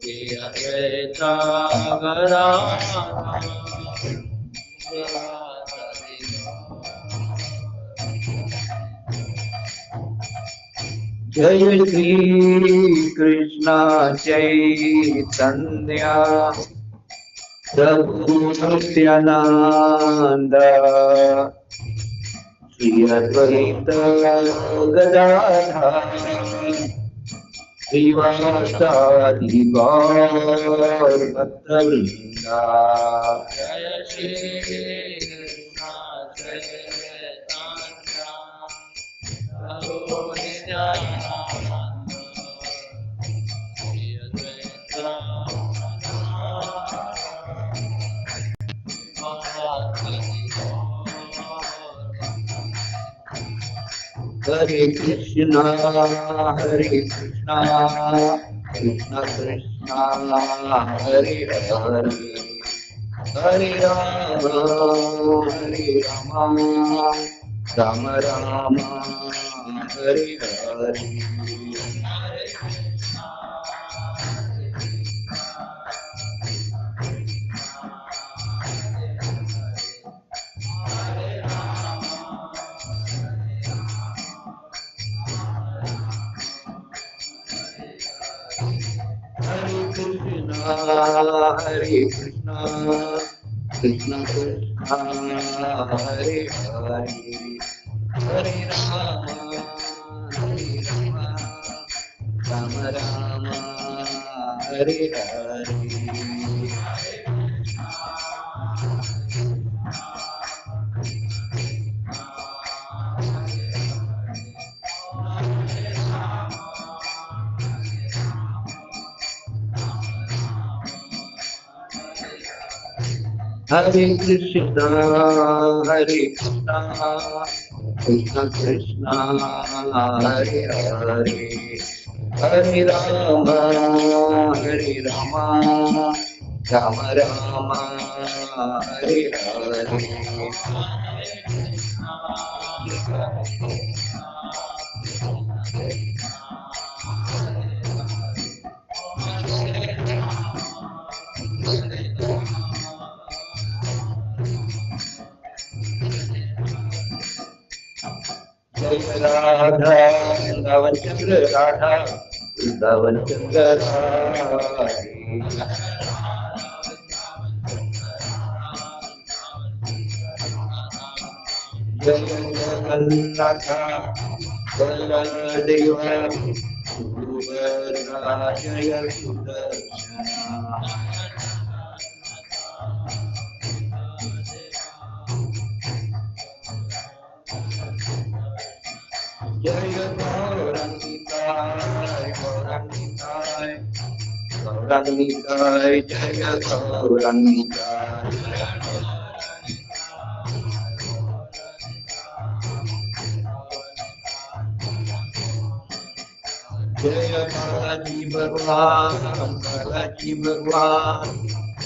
जय श्री कृष्ण चैतन्य प्रभु नित्यानंद श्री अद्वैत गदाधर श्रीवासादि गौर भक्तवृंदा। जय श्री कृष्ण चैतन्य प्रभु नित्यानंद श्री अद्वैत हरे Krishna Krishna Krishna Hare Hare Hare Ram Ram Ram Hare Hare. Hare Krishna, Krishna Krishna, Hare Hare, Hare Rama, Rama Rama, Hare Hare. Hare Krishna, Krishna Krishna, Hare Hare, Hare Rama, Rama Rama, Hare Hare. Jai Radha, Vrindavan Chandra Radha, Vrindavan Chandra Radha. Jai Jagannath, Baladeva, Subhadra, Jaya Sudarshana. Jaya Gaurangitai, Gaurangitai, Jaya Gaurangitai. Jaya Balaji Bhagwan, Balaji Bhagwan,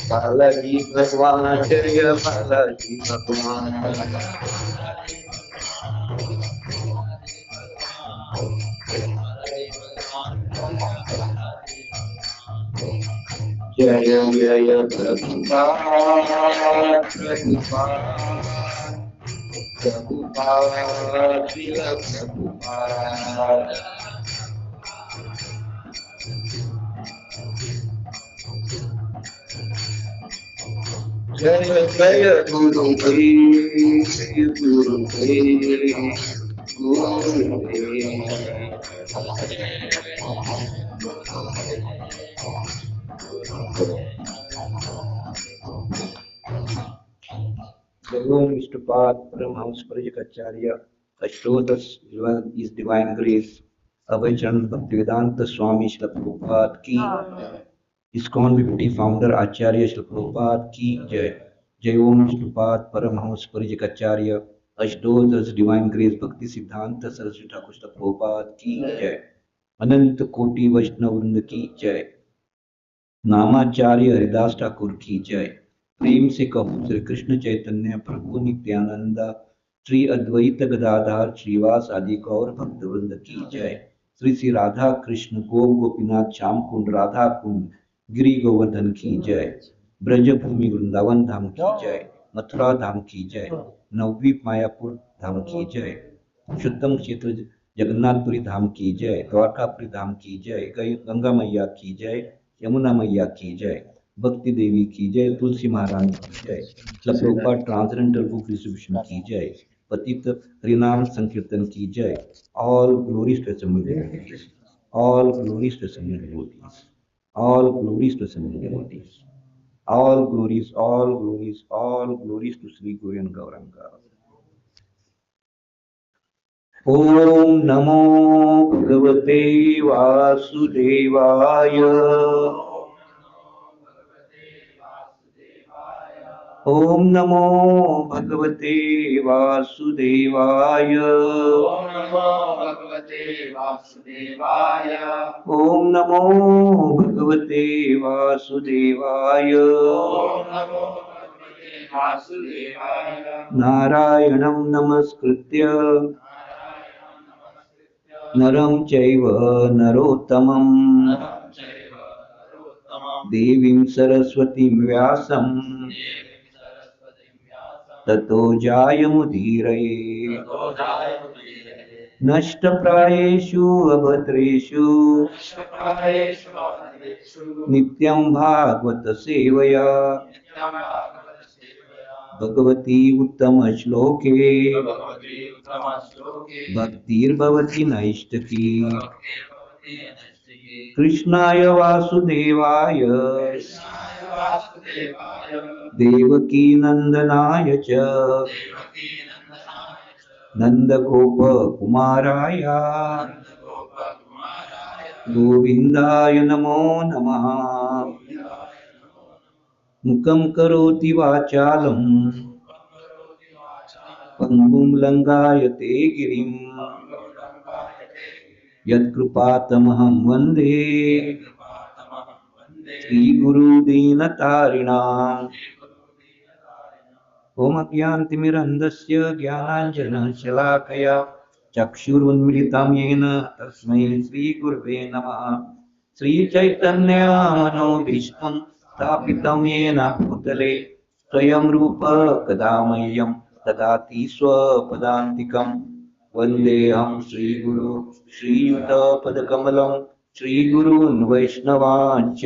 Balaji Bhagwan, Jaya Balaji Bhagwan. Jaya Jaya Prabhupada, Prabhupada, Srila Prabhupada. Jaya Jaya Guru Dev, Jaya Guru Dev, Guru Dev. Om Vishnupat Paramhams Parajikacharya Ashtodas is Divine Grace Abhaycharan Bhaktivedanta Swami Srila Prabhupada Ki ISKCON Deputy Founder Acharya Srila Prabhupada Ki Jai. Jai Om Vishnupat Paramhams Parajikacharya Ashtodas Divine Grace Bhakti Siddhanta Saraswati Thakur Srila Prabhupada Ki Jai. Anant Koti Vaishnav Vrinda Ki Jai. नामाचार्य Haridas Thakur की जय। प्रेम से कहो श्री कृष्ण चैतन्य प्रभु नित्यानंद श्री अद्वैत गदाधर श्रीवास आदि गौर भक्त वृंद की जय। श्री श्री राधा कृष्ण गो गोपीनाथ श्याम कुंड राधा कुंड गिरी गोवर्धन की जय, ब्रजभूमि वृंदावन धाम की जय, मथुरा धाम की जय, नवद्वीप मायापुर धाम की जय, शुद्धम क्षेत्र जगन्नाथपुरी धाम की जय, द्वारकापुरी धाम की जय, गंगा मैया की जय, यमुना मैया की जय, भक्ति देवी की जय, तुलसी महारानी की जय, लप्रोपा ट्रांसडेंटल बुक डिस्ट्रीब्यूशन की जय, पतित हरिनाम संकीर्तन की जय, all glories to assembled devotees, all glories to assembled devotees, all glories to assembled devotees, all glories, all glories, all glories to Sri Guru and Gauranga. ॐ नमो भगवते वासुदेवाय, ॐ नमो भगवते वासुदेवाय, ॐ नमो भगवते वासुदेवाय, नारायणं नमस्कृत्य नरं चैव नरोत्तमं देवीं सरस्वतीं व्यासं ततो जायमुदीरये। नष्टप्रायेषु अभद्रेषु नित्यं भागवत सेवया भगवती उत्तमश्लोके भक्तिर्भवति नैष्ठकी। कृष्णाय वासुदेवाय देवकी नंदनाय च नंदगोपकुमाराय गोविन्दाय नमो नमः। मुखं करोति वाचालं पङ्गुं लङ्घयते गिरिं यत्कृपातमहं वन्दे श्रीगुरुदीनतारिणाम्। ॐ अज्ञानतिमिरन्धस्य ज्ञानाञ्जनशलाकया चक्षुरुन्मिलितं येन तस्मै श्रीगुरवे नमः। श्रीचैतन्यमनोभीष्टं स्थापितं येन भूतले स्वयं रूप कदा मह्यं ददाति स्वपदान्तिकं। वन्देऽहं श्रीगुरु श्रीयुतपदकमलं श्रीगुरून् वैष्णवाञ्च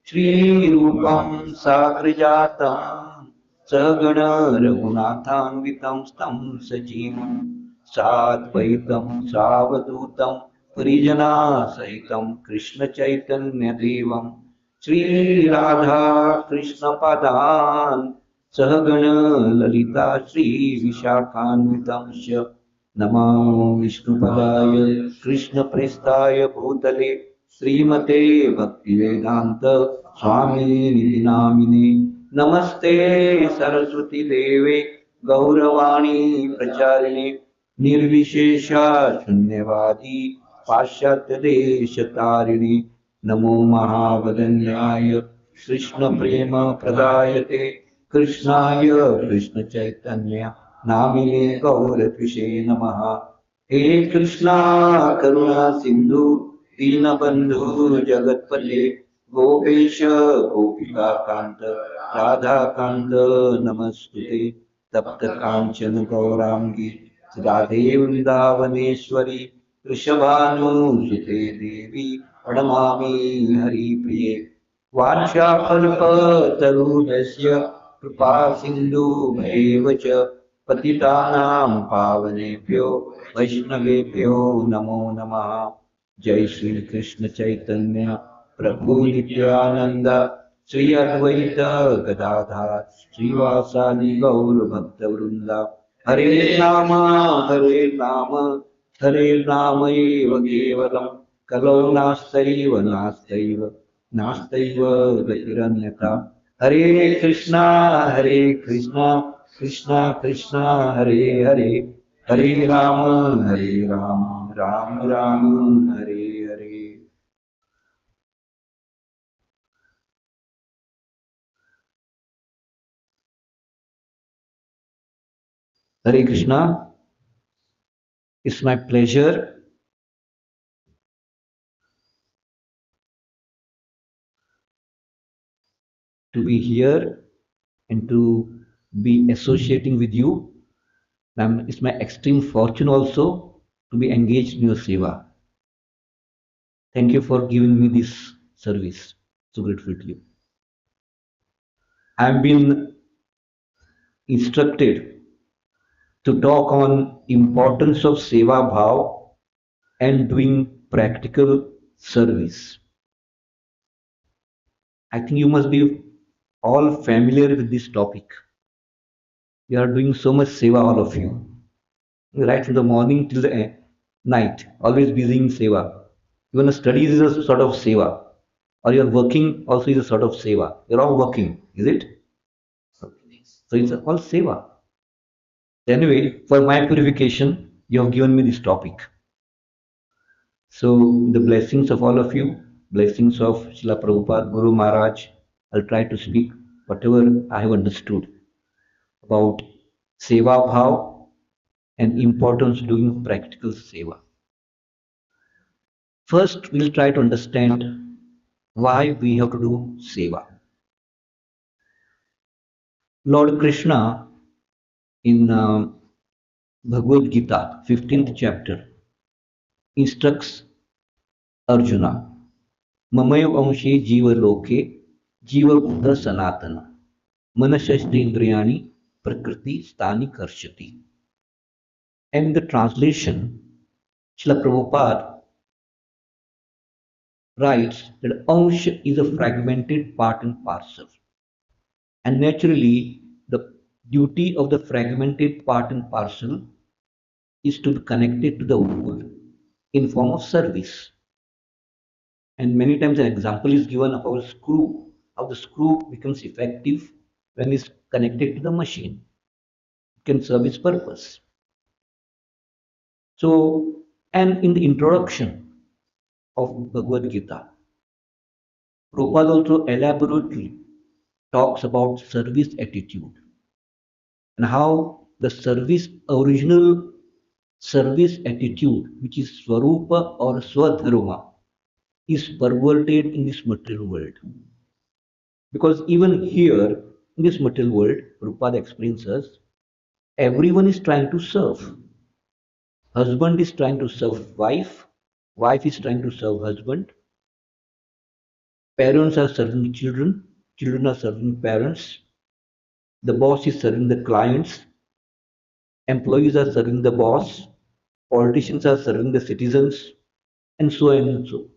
श्रीरूपं साग्रजातं सगण रघुनाथान्वितं तं सजीवं साद्वैतं सावधूतं परिजनासहितं कृष्णचैतन्यदेवं श्रीराधा कृष्णपदान् सहगण ललिता श्रीविशाखान्वितं च नमो विष्णुपदाय कृष्णप्रेष्ठाय भूतले श्रीमते भक्तिवेदान्त स्वामिनिधि नामिने। नमस्ते सरस्वती देवे गौरवाणी प्रचारिणे निर्विशेषा शून्यवादी पाश्चात्य देशतारिणे। नमो महावदन्याय कृष्ण प्रेम प्रदायते कृष्णाय कृष्ण चैतन्य नामिने गौरत्विषे नमः। हे कृष्णा करुणा सिंधु दीनबंधु जगत्पते गोपेश गोपिका कांत राधा कांत नमस्तुते। तप्त कांचन गौरांगी राधे वृंदावनेश्वरी वृषभानुसुते देवी प्रणमामि हरिप्रिये। वाञ्छाकल्पतरुभ्यश्च कृपा सिन्धुभ्येव च पतितानां पावनेभ्यो वैष्णवेभ्यो नमो नमः। जय श्री कृष्ण चैतन्य प्रभु नित्यानंद श्री अद्वैत गदाधर श्रीवासादि गौर भक्तवृंद। हरे नाम एव केवलं कलौ नास्तैव नास्तैव नास्तैव गतिरन्यथा। हरे Krishna Krishna Krishna Hare Hare Hare Ram Ram Ram Hare Hare. Hare Krishna, it's my pleasure to be here and to be associating with you. It's my extreme fortune also to be engaged in your seva. Thank you for giving me this service. So grateful to you. I've been instructed to talk on importance of Seva Bhava and doing practical service. I think you must be all familiar with this topic. You are doing so much Seva, all of you. Right from the morning till the night, always busy in Seva. Even the studies is a sort of Seva. Or your working also is a sort of Seva. You're all working, is it? So it's all Seva. Anyway, for my purification, you have given me this topic. So the blessings of all of you, blessings of Srila Prabhupada, Guru Maharaj, I'll try to speak whatever I have understood about Seva Bhav and importance of doing practical Seva. First, we'll try to understand why we have to do Seva. Lord Krishna in Bhagavad Gita, 15th chapter, instructs Arjuna, Mamayo Amshe Jiva Loke Jiva Buddha Sanatana Manashashtendriyani Prakriti Stani Karshati. And in the translation, Srila Prabhupada writes that Amsh is a fragmented part and parcel. And naturally, the duty of the fragmented part and parcel is to be connected to the whole in form of service. And many times an example is given of our screw, how the screw becomes effective when it's connected to the machine. It can serve its purpose. So, and in the introduction of Bhagavad Gita, Prabhupada also elaborately talks about service attitude and how the original service attitude, which is Swarupa or Swadharma, is perverted in this material world. Because even here, in this material world, Prabhupada explains us, everyone is trying to serve. Husband is trying to serve wife, wife is trying to serve husband, parents are serving children, children are serving parents, the boss is serving the clients, employees are serving the boss, politicians are serving the citizens, and so on and so.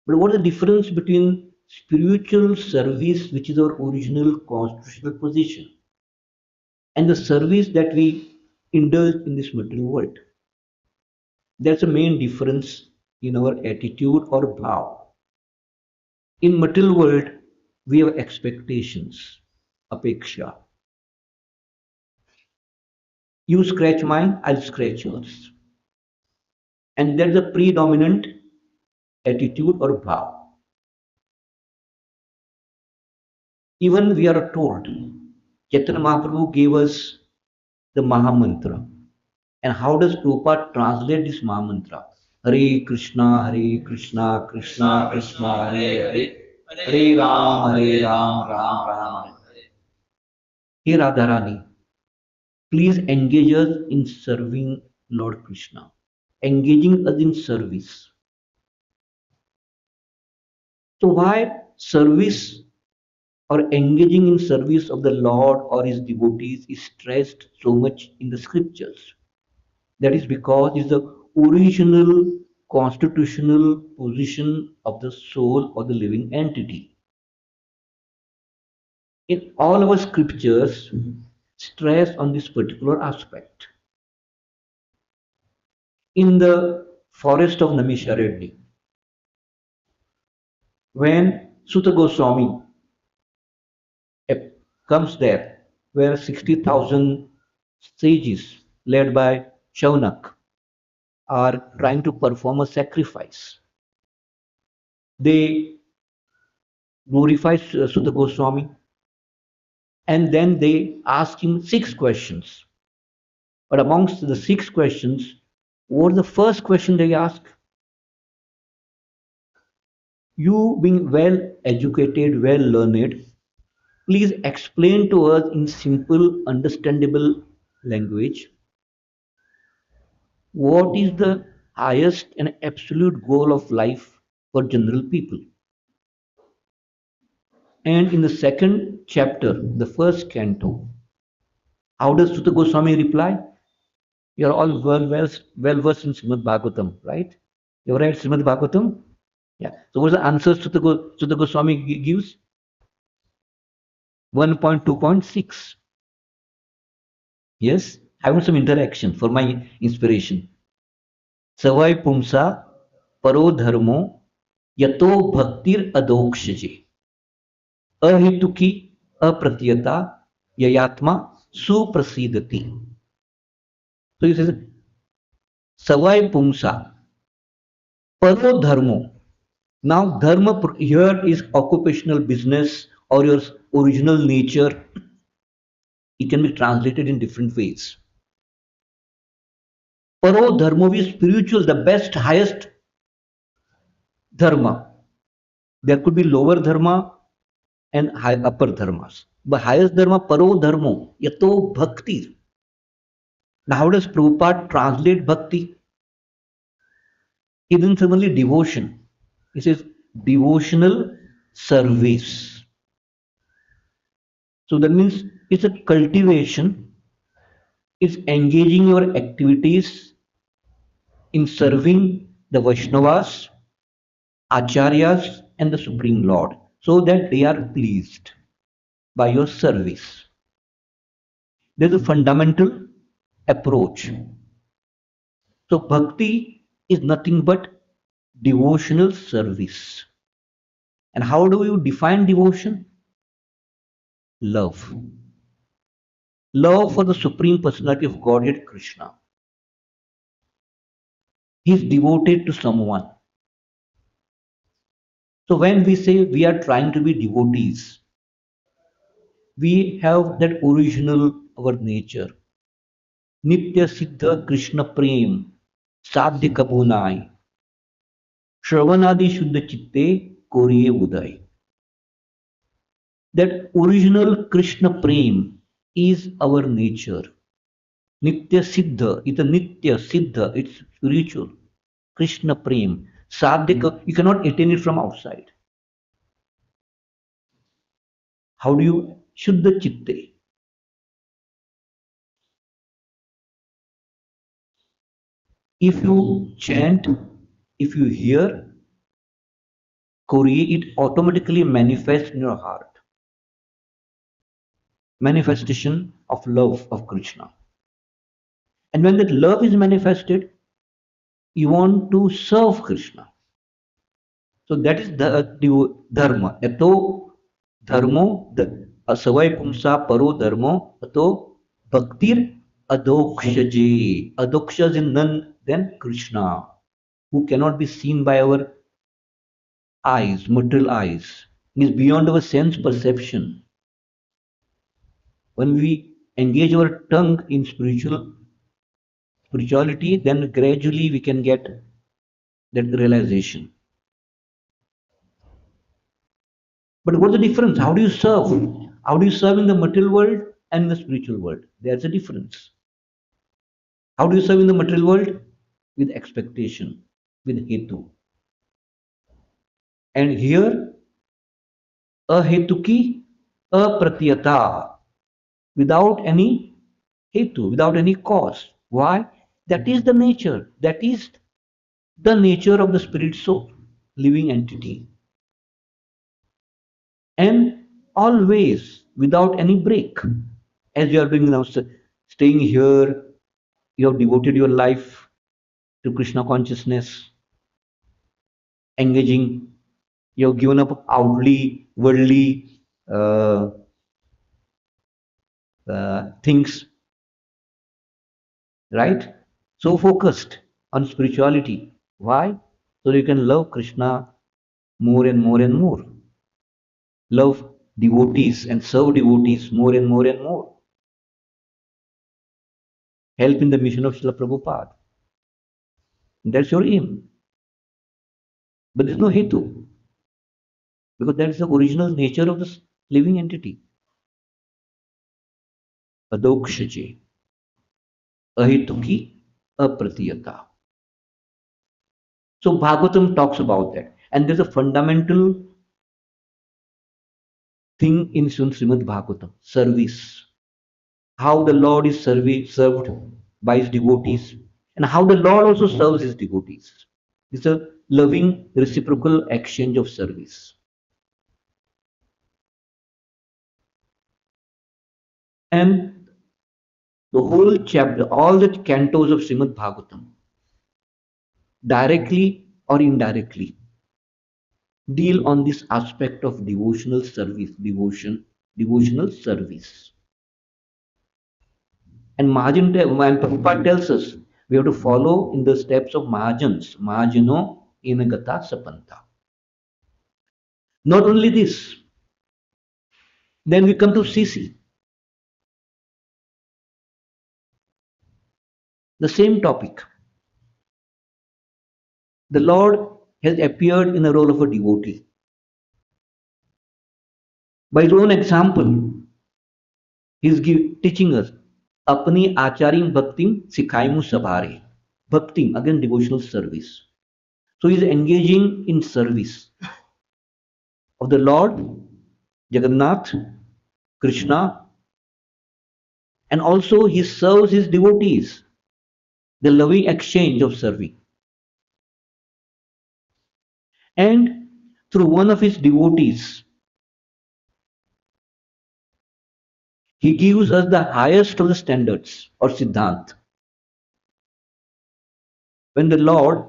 But what is the difference between spiritual service, which is our original constitutional position, and the service that we indulge in this material world? That's a main difference in our attitude or bhav. In material world, we have expectations, apeksha. You scratch mine, I'll scratch yours. And that's the predominant attitude or bhav. Even we are told, Chaitanya Mahaprabhu gave us the Mahamantra. And how does Prabhupada translate this Mahamantra? Hare Krishna, Krishna Krishna, Hare Hare, Hare Ram, Ram Hare. Here Radharani, please engage us in serving Lord Krishna, engaging us in service. So why service or engaging in service of the Lord or his devotees is stressed so much in the scriptures? That is because it's the original constitutional position of the soul or the living entity. In all our scriptures, stress on this particular aspect. In the forest of Namisharudni, when Sutta Goswami comes there, where 60,000 sages led by Shaunak are trying to perform a sacrifice. They glorify Sutta Goswami and then they ask him 6 questions. But amongst the 6 questions, what was the first question they ask? You being well educated, well learned, Please explain to us in simple, understandable language what is the highest and absolute goal of life for general people. And in the second chapter, the first canto, how does Sutta Goswami reply? You're all well versed in Srimad Bhagavatam, right? You're right, Srimad Bhagavatam? Yeah. So what's the answer Sutta Goswami gives? 1.2.6. Yes, I want some interaction for my inspiration. Savai pumsa paro dharmo yato bhaktir adokshje अहेतुकी अप्रत्ययता ययात्मा सुप्रसिद्धति. So he says savai pumsa paro dharmo. Now dharma here is occupational business or your original nature. It can be translated in different ways. Paro dharmo is spiritual, the best, highest dharma. There could be lower dharma and upper dharmas. But highest dharma, paro dharmo, yato bhakti. Now how does Prabhupada translate bhakti? He didn't say only devotion. He says devotional service. So that means it's a cultivation, it's engaging your activities in serving the Vaishnavas, Acharyas, and the Supreme Lord so that they are pleased by your service. There's a fundamental approach. So bhakti is nothing but devotional service. And how do you define devotion? Love. Love for the Supreme Personality of Godhead Krishna. He is devoted to someone. So when we say we are trying to be devotees, we have that original our nature. Nitya Siddha Krishna Prem Sadhya Kabunai Shravanadi Shuddha Chitte Koriye Uday. That original Krishna Prem is our nature. Nitya Siddha, it's a Nitya Siddha, it's spiritual. Krishna Prem. Sadhya, you cannot attain it from outside. How do you? Shuddha Chitte. If you chant, if you hear Kori, it automatically manifests in your heart. Manifestation of love of Krishna. And when that love is manifested, you want to serve Krishna. So that is the dharma. Ato dharmo, asavai pumsa paro dharmo, ato bhaktir adokshaji. Adoksha is none than Krishna, who cannot be seen by our eyes, material eyes. It is beyond our sense perception. When we engage our tongue in spirituality, then gradually we can get that realization. But what's the difference? How do you serve? How do you serve in the material world and in the spiritual world? There's a difference. How do you serve in the material world? With expectation, with hetu. And here, ahetuki apratiyata, without any hetu, without any cause. Why? That is the nature. That is the nature of the spirit soul, living entity. And always without any break. As you are doing now, staying here, you have devoted your life to Krishna consciousness, engaging, you have given up outwardly, worldly things, right? So focused on spirituality. Why? So you can love Krishna more and more and more. Love devotees and serve devotees more and more and more. Help in the mission of Srila Prabhupada. That's your aim. But there's no hetu. Because that is the original nature of this living entity. adokshje, ahituki, apratiyata. So Bhagavatam talks about that. And there's a fundamental thing in Srimad Bhagavatam, service. How the Lord is served by his devotees, and how the Lord also serves his devotees. It's a loving reciprocal exchange of service. And the whole chapter, all the cantos of Srimad Bhagavatam, directly or indirectly, deal on this aspect of devotional service, devotional service. And Mahajan, and Prabhupada tells us we have to follow in the steps of Mahajans, Mahajano Enagata Sapanta. Not only this, then we come to CC, the same topic. The Lord has appeared in the role of a devotee. By his own example, he is teaching us, Apni acharim bhaktim sikhaimu sabhare. Bhaktim, again devotional service. So he is engaging in service of the Lord, Jagannath, Krishna, and also he serves his devotees, the loving exchange of serving. And through one of his devotees, he gives us the highest of the standards or siddhant. When the Lord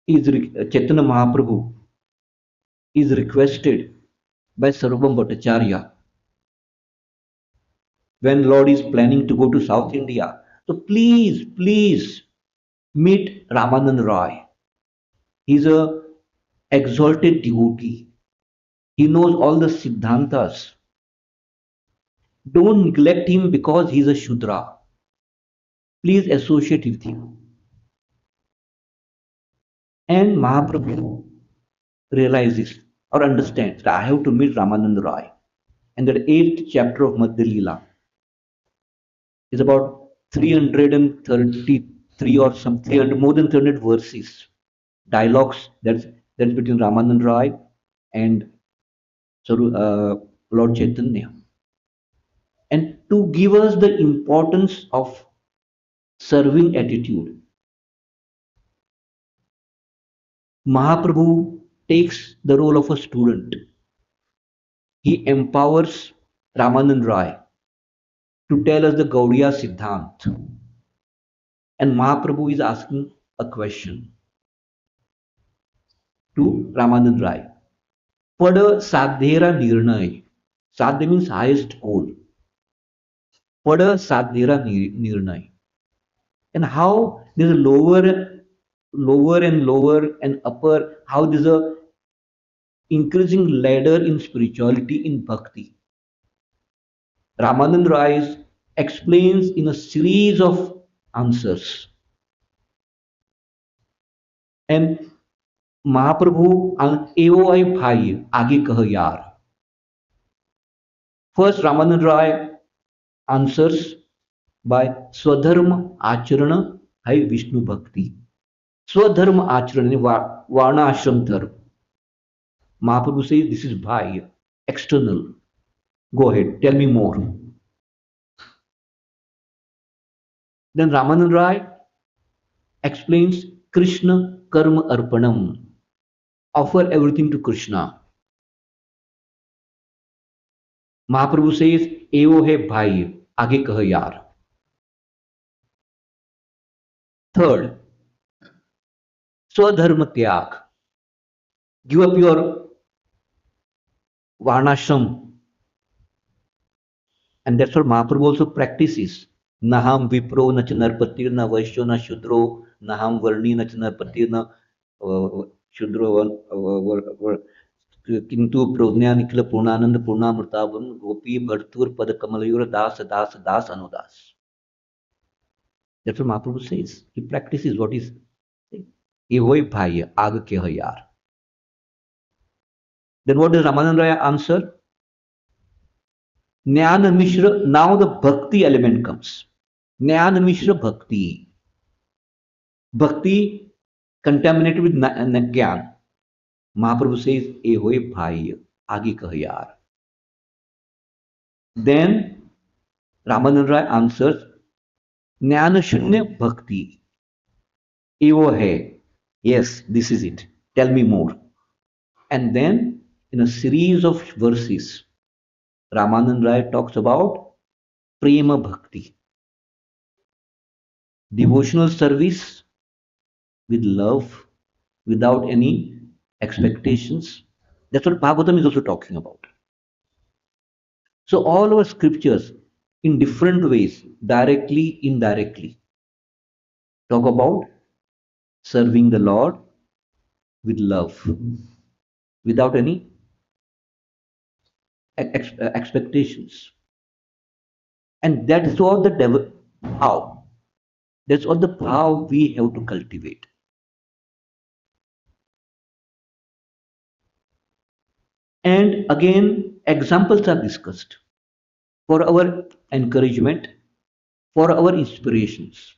is Chaitanya Mahaprabhu is requested by Sarvabhauma Bhattacharya, when Lord is planning to go to South India, so please meet Ramanand Roy. He's a exalted devotee. He knows all the siddhantas. Don't neglect him because he's a Shudra. Please associate with him. And Mahaprabhu realizes or understands that I have to meet Ramanand Roy. And the 8th chapter of Madhya Leela is about 333 or some 300, more than 300 verses, dialogues that's between Ramanand Roy and Lord Chaitanya. And to give us the importance of serving attitude, Mahaprabhu takes the role of a student. He empowers Ramanand Roy to tell us the Gaudiya Siddhant. And Mahaprabhu is asking a question to Ramanand Roy. Pada sadhera nirnay. Sadhya means highest goal. Pada sadhera nirnay. And how there's a lower and upper, how there's a increasing ladder in spirituality, in bhakti. Ramanand Roy explains in a series of answers. And Mahaprabhu AOI Bhai Aage Kah Yaar. First Ramanand Roy answers by Swadharma Acharana Hai Vishnu Bhakti. Swadharma Acharana, Varna Ashram Dharma. Mahaprabhu says this is Bhai, external. Go ahead, tell me more. Then Ramanand Roy explains Krishna Karma Arpanam. Offer everything to Krishna. Mahaprabhu says, Evo hai bhai, aage kah yaar. Third, Swadharma Tyag. Give up your Varnashram. And that's what Mahaprabhu also practices. Naham Vipro na Chanarpatir na Vaishyo na Shudro, Naham Varni na Chanarpatir na Shudro Kintu Prodnya Nikla Purnanand Purnamurtabam Gopi Bhartur Pada Kamalayura Das Das Das Anudas. That's what Mahaprabhu says. He practices what is Ehoi Bhai Aag Ke Hayar. Then what does Ramanand Roy answer? Jnana Mishra, now the bhakti element comes. Jnana Mishra Bhakti. Bhakti contaminated with Gyan. Mahaprabhu says, "E hoye bhai, agi kah yaar." Then Ramanand Rai answers, Jnana Shunya Bhakti. Evo hai. Yes, this is it. Tell me more. And then in a series of verses, Ramanand Rai talks about Prema Bhakti, devotional service with love, without any expectations. That's what Bhagavatam is also talking about. So all our scriptures, in different ways, directly, indirectly, talk about serving the Lord with love, without any expectations. And that's what the devil, how? That's what the how we have to cultivate. And again, examples are discussed for our encouragement, for our inspirations.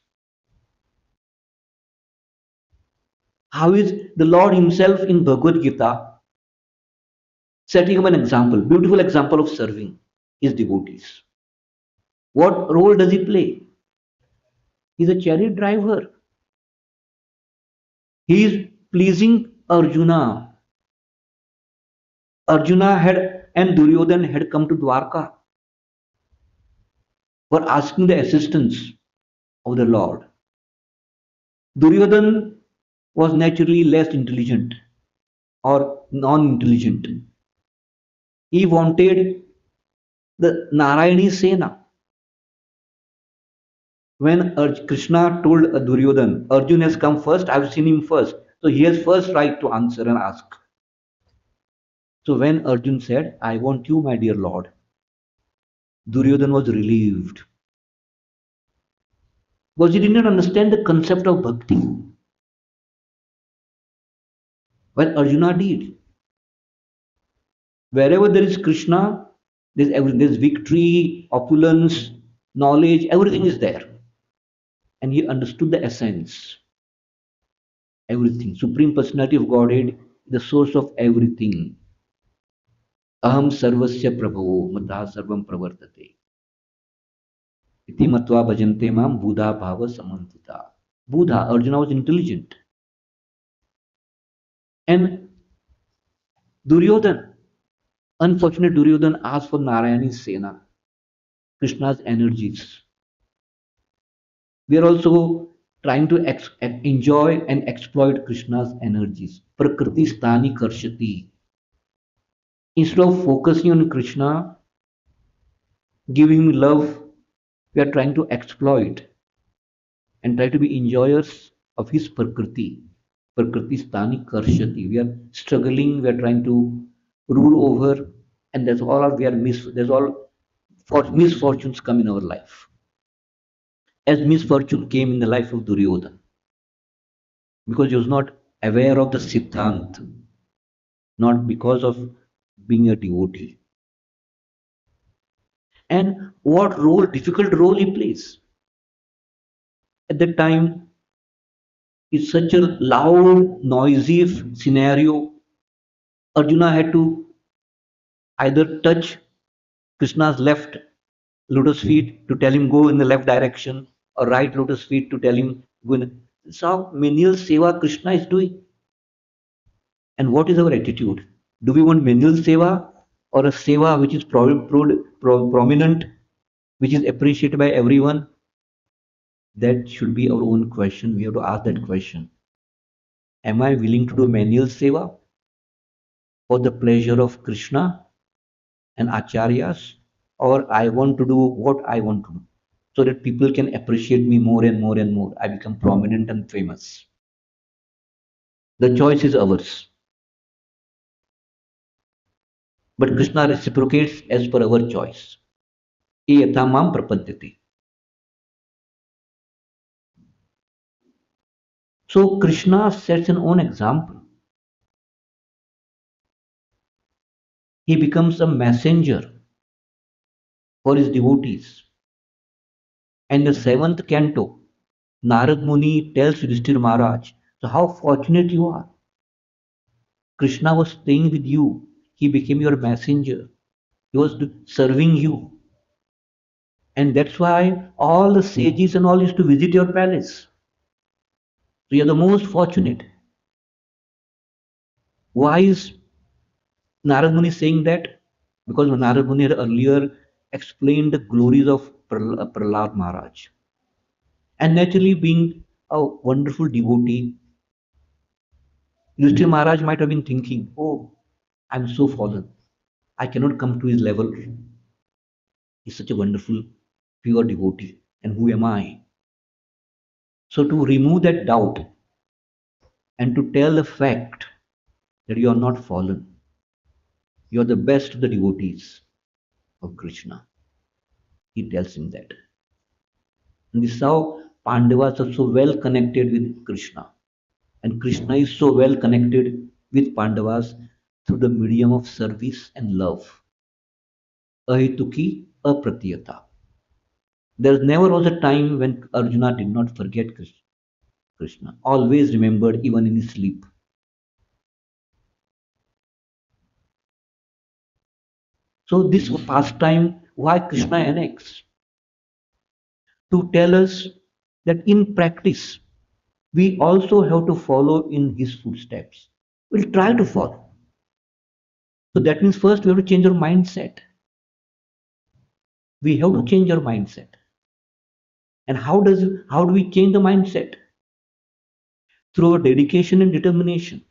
How is the Lord Himself in Bhagavad Gita setting up an example, beautiful example of serving His devotees? What role does He play? He's a chariot driver. He is pleasing Arjuna. Arjuna had and Duryodhan had come to Dwarka for asking the assistance of the Lord. Duryodhan was naturally less intelligent or non-intelligent. He wanted the Narayani Sena. When Krishna told Duryodhan, Arjun has come first, I've seen him first. So he has first right to answer and ask. So when Arjun said, I want you, my dear Lord, Duryodhan was relieved. Because he did not understand the concept of bhakti. While Arjuna did. Wherever there is Krishna, there's victory, opulence, knowledge, everything is there. And he understood the essence. Everything. Supreme Personality of Godhead, the source of everything. Aham sarvasya prabhavo madha sarvam pravartate. Iti matva bhajante mam buddha bhava samantita. Buddha, Arjuna was intelligent. And Duryodhan, unfortunate Duryodhan asked for Narayani Sena, Krishna's energies. We are also trying to enjoy and exploit Krishna's energies. Prakriti stani karshati. Instead of focusing on Krishna, giving him love, we are trying to exploit and try to be enjoyers of his Prakriti. Prakriti stani karshati. We are struggling, we are trying to rule over, and that's all we are there's all misfortunes come in our life. As misfortune came in the life of Duryodhana, because he was not aware of the Siddhant, not because of being a devotee. And what role, difficult role he plays. At that time, it's such a loud, noisy scenario. Arjuna had to either touch Krishna's left lotus feet to tell him go in the left direction, or right lotus feet to tell him go in. That's how menial seva Krishna is doing. And what is our attitude? Do we want menial seva or a seva which is prominent, which is appreciated by everyone? That should be our own question. We have to ask that question. Am I willing to do menial seva for the pleasure of Krishna and acharyas, or I want to do what I want to do so that people can appreciate me more and more and more? I become prominent and famous. The choice is ours. But Krishna reciprocates as per our choice. Ye yatha mam prapadyate. So Krishna sets an own example. He becomes a messenger for his devotees. And the seventh canto, Narad Muni tells Yudhishthira Maharaj, so how fortunate you are. Krishna was staying with you. He became your messenger. He was serving you. And that's why all the sages and all used to visit your palace. So you're the most fortunate. Why is Narad Muni saying that? Because Narad Muni had earlier explained the glories of Prahlad Maharaj. And naturally, being a wonderful devotee, Yudhishthira Maharaj might have been thinking, oh, I'm so fallen. I cannot come to his level. He's such a wonderful, pure devotee. And who am I? So, to remove that doubt and to tell the fact that you are not fallen, you are the best of the devotees of Krishna. He tells him that. And this is how Pandavas are so well connected with Krishna. And Krishna is so well connected with Pandavas through the medium of service and love. Ahituki apratiyata. There never was a time when Arjuna did not forget Krishna. Always remembered even in his sleep. So this pastime, why Krishna annexed? To tell us that in practice, we also have to follow in his footsteps. We'll try to follow. So that means first we have to change our mindset. We have to change our mindset. And how do we change the mindset? Through our dedication and determination.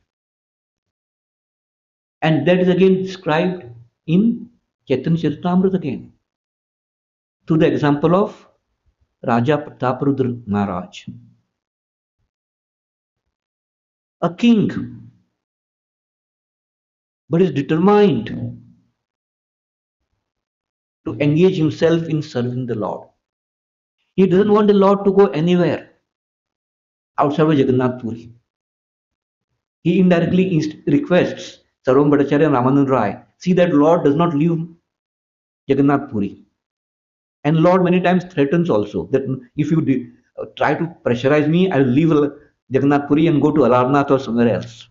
And that is again described in Chaitanya Charitamrita again. Through the example of Raja Prataparudra Maharaj. A king, but is determined to engage himself in serving the Lord. He doesn't want the Lord to go anywhere outside of Jagannath Puri. He indirectly requests Sarvam Bhattacharya and Ramanand Rai, see that Lord does not leave Jagannath Puri. And Lord many times threatens also that if you try to pressurize me, I will leave Jagannath Puri and go to Alarnath or somewhere else.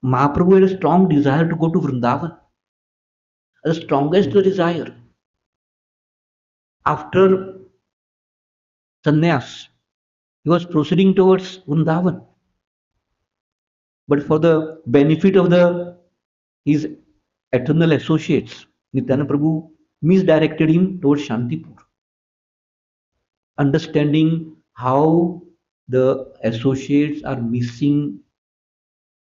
Mahaprabhu had a strong desire to go to Vrindavan. The strongest desire. After sannyas, he was proceeding towards Vrindavan. But for the benefit of his eternal associates, Nityananda Prabhu misdirected him towards Shantipur. Understanding how the associates are missing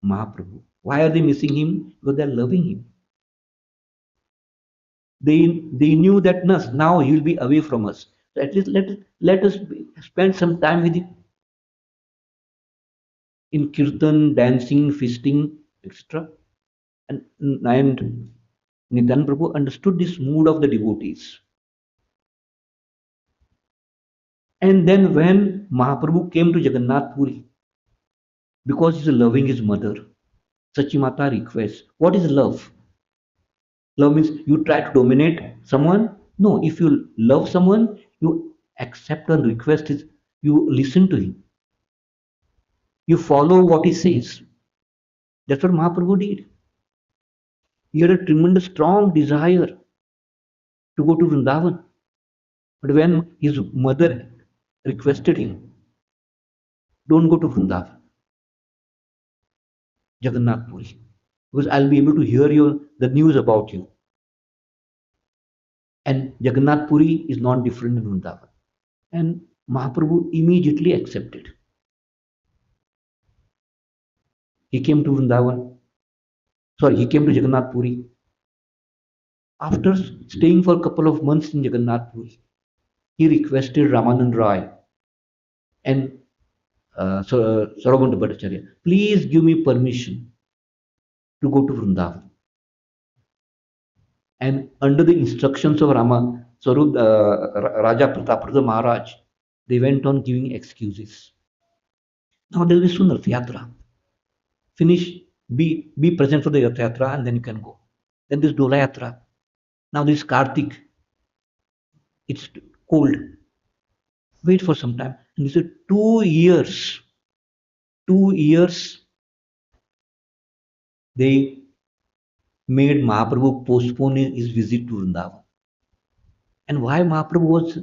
Mahaprabhu. Why are they missing him? Because they are loving him. They knew that now he will be away from us. So at least let us spend some time with him in kirtan, dancing, feasting, etc. And Nityananda Prabhu understood this mood of the devotees. And then when Mahaprabhu came to Jagannath Puri, because he's loving his mother, Sachimata requests, what is love? Love means you try to dominate someone. No, if you love someone, you accept and request his, you listen to him. You follow what he says. That's what Mahaprabhu did. He had a tremendous strong desire to go to Vrindavan. But when his mother requested him, don't go to Vrindavan, Jagannath Puri, because I'll be able to hear the news about you. And Jagannath Puri is not different than Vrindavan. And Mahaprabhu immediately accepted. He came to Vrindavan. Sorry, he came to Jagannath Puri. After staying for a couple of months in Jagannath Puri, he requested Ramanand Rai and Sarvabhauma Bhattacharya, please give me permission to go to Vrindavan. And under the instructions of Raja Prataparudra Maharaj, they went on giving excuses. Now there will be soon Rath Yatra. Finish, be present for the Rath Yatra and then you can go. Then this Dola Yatra. Now this Kartik, it's cold. Wait for some time. And he said, 2 years. 2 years they made Mahaprabhu postpone his visit to Vrindavan. And why Mahaprabhu was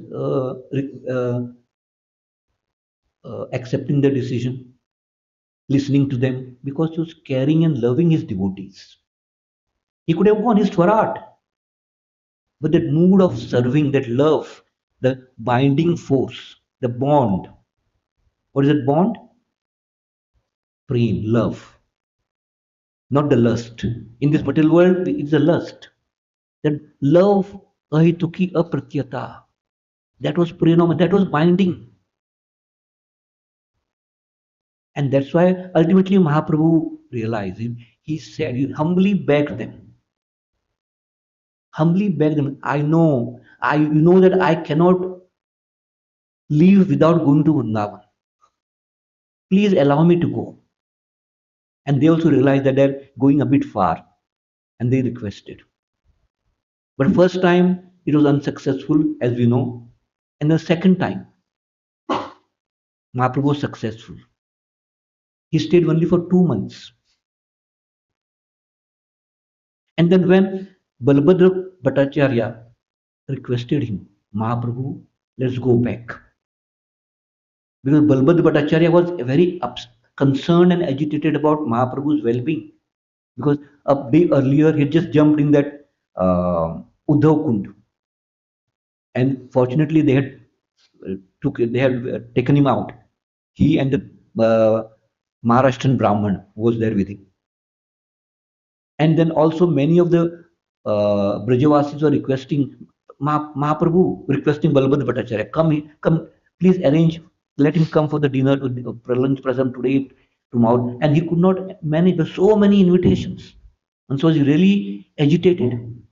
accepting the decision, listening to them? Because he was caring and loving his devotees. He could have gone his Swarat, but that mood of serving, that love, the binding force, the bond. What is that bond? Prem, love, not the lust. In this material world, it's the lust. That love, ahituki apratyata. That was prenoma, that was binding. And that's why ultimately Mahaprabhu realized, he said, he humbly begged them. Humbly begged them. You know that I cannot leave without going to Vrindavan. Please allow me to go. And they also realized that they're going a bit far. And they requested. But first time it was unsuccessful, as we know. And the second time, Mahaprabhu was successful. He stayed only for 2 months. And then when Balabhadra Bhattacharya requested him, Mahaprabhu, let's go back. Because Balabhadra Bhattacharya was very concerned and agitated about Mahaprabhu's well-being. Because a day earlier he had just jumped in that Uddhav Kund. And fortunately they had taken him out. He and the Maharashtrian Brahman was there with him. And then also many of the Brajavasis were requesting Mahaprabhu, requesting Balabhadra Bhattacharya, come, please arrange, let him come for the dinner, lunch present today, tomorrow. And he could not manage. There were so many invitations. And so he really agitated. And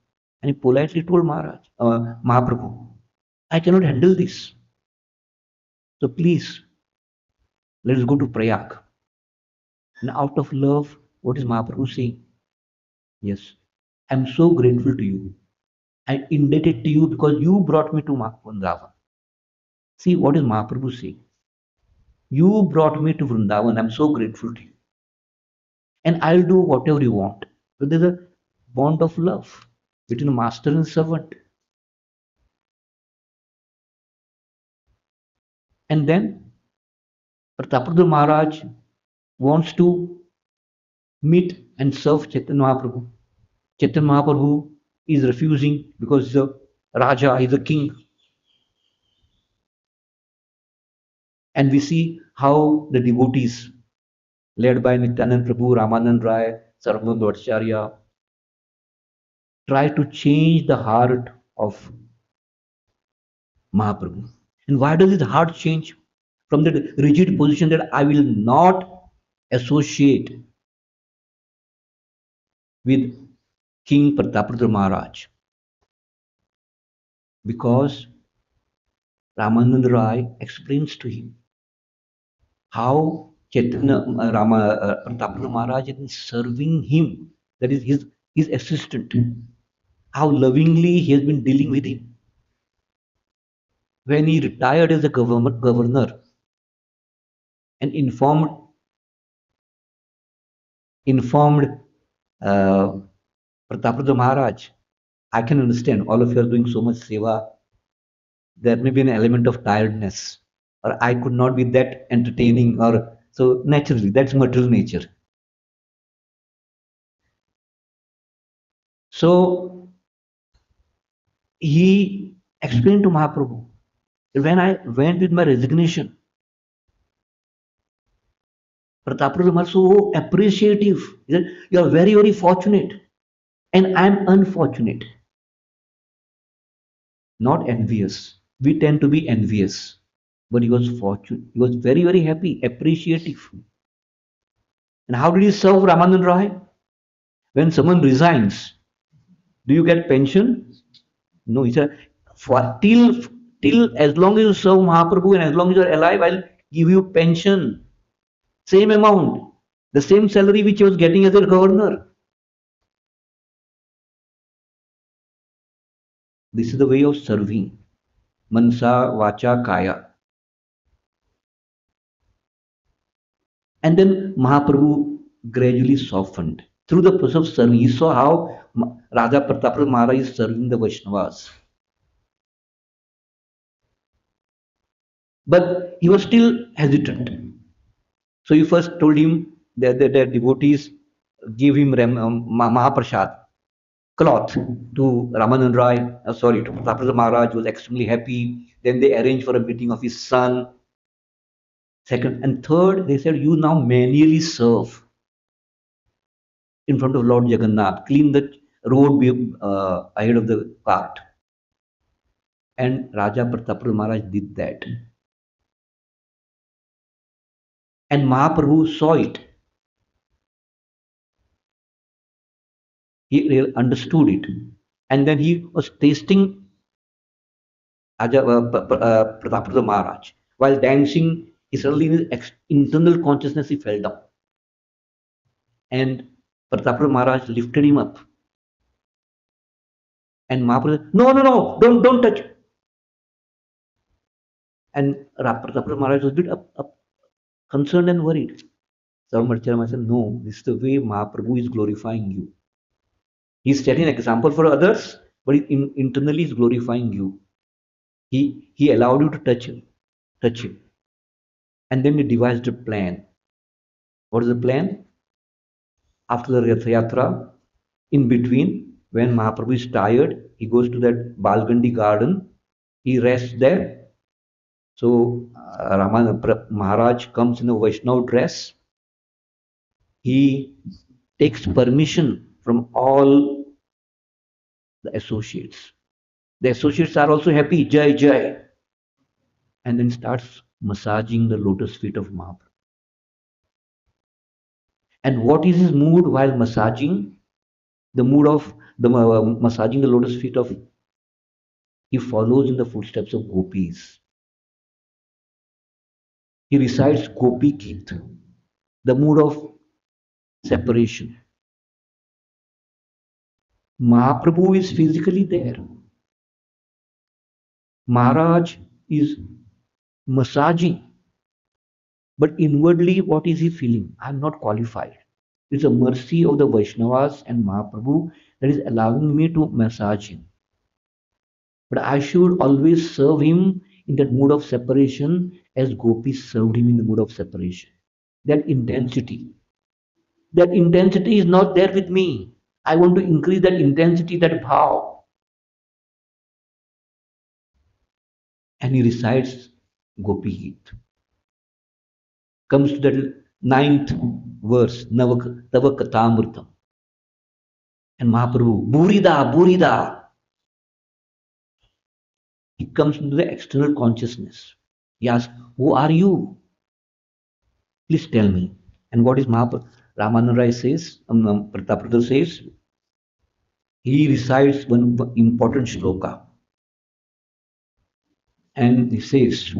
he politely told Mahaprabhu, I cannot handle this. So please, let us go to Prayag. And out of love, what is Mahaprabhu saying? Yes, I'm so grateful to you. I'm indebted to you because you brought me to Vrindavan. See, what is Mahaprabhu saying? You brought me to Vrindavan. I'm so grateful to you. And I'll do whatever you want. So there's a bond of love between master and servant. And then Pratapadra Maharaj wants to meet and serve Chaitanya Mahaprabhu. Chaitanya Mahaprabhu is refusing because he's a Raja, he's a king. And we see how the devotees, led by Nityanand Prabhu, Ramanand Rai, Sarvabhauma Bhattacharya, try to change the heart of Mahaprabhu. And why does his heart change? From that rigid position that I will not associate with King Pratapadra Maharaj. Because Ramanand Rai explains to him how Pratapadra Maharaj is serving him, that is his assistant, how lovingly he has been dealing with him. When he retired as a governor and informed Pratapadra Maharaj, I can understand all of you are doing so much seva. There may be an element of tiredness, or I could not be that entertaining, or so naturally, that's material nature. So he explained to Mahaprabhu that when I went with my resignation, Pratapadra Maharaj so appreciative. He said, you are very, very fortunate, and I am unfortunate. Not envious. We tend to be envious. But he was fortunate. He was very, very happy, appreciative. And how did he serve Ramanand Rai? When someone resigns, do you get pension? No, he said, till as long as you serve Mahaprabhu and as long as you are alive, I'll give you pension. Same amount. The same salary which he was getting as a governor. This is the way of serving. Mansa, Vacha, Kaya. And then Mahaprabhu gradually softened. Through the process of serving, he saw how Raja Pratap Maharaj is serving the Vaishnavas. But he was still hesitant. So he first told him that the devotees give him Mahaprasad cloth to Ramanand Rai, sorry, to Pratap Maharaj, was extremely happy. Then they arranged for a meeting of his son. Second and third, they said, you now manually serve in front of Lord Jagannath, clean the road ahead of the cart. And Raja Pratap Maharaj did that. And Mahaprabhu saw it. He really understood it. And then he was tasting Pratap Maharaj. While dancing, he suddenly in his internal consciousness he fell down. And Pratap Maharaj lifted him up. And Mahaprabhu said, no, no, no, don't touch. And Pratap Maharaj was a bit concerned and worried. Sarvamacharya said, no, this is the way Mahaprabhu is glorifying you. He's setting an example for others, but internally he's glorifying you. He allowed you to touch him. And then he devised a plan. What is the plan? After the Rath Yatra, in between, when Mahaprabhu is tired, he goes to that Balgandi garden, he rests there. So Maharaj comes in a Vaishnav dress. He takes permission from all the associates. The associates are also happy, Jai Jai. And then starts massaging the lotus feet of Mahaprabhu. And what is his mood while massaging? The mood of the massaging the lotus feet of, he follows in the footsteps of gopis. He recites Gopi Geet, the mood of separation. Mahaprabhu is physically there. Maharaj is massaging. But inwardly, what is he feeling? I am not qualified. It's a mercy of the Vaishnavas and Mahaprabhu that is allowing me to massage him. But I should always serve him in that mood of separation as gopis served him in the mood of separation. That intensity. That intensity is not there with me. I want to increase that intensity, that bhav. And he recites Gopi Geet. Comes to that ninth verse, Tava Katamritam. And Mahaprabhu, Burida, Burida. He comes into the external consciousness. He asks, who are you? Please tell me. And what is Mahaprabhu? Ramananda Rai says, Pratapruta says, he recites one important shloka. And he says,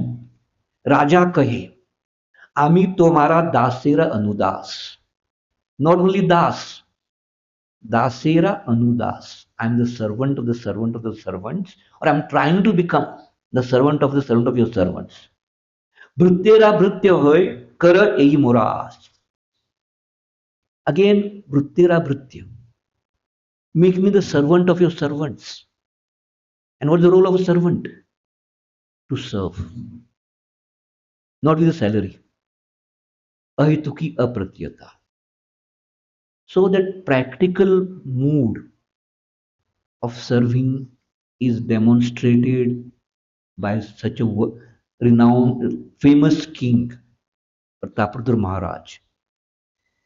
Raja kahe, Ami tomara dasera anudas. Not only das, dasera anudas. I'm the servant of the servant of the servants, or I'm trying to become the servant of the servant of your servants. Bhrityera bhritya hoy, kara ei moras. Again, Bhrityera bhritya. Make me the servant of your servants. And what's the role of a servant? To serve. Not with a salary. Ahituki apratyata. So that practical mood of serving is demonstrated by such a renowned, famous king, Pratapruta Maharaj.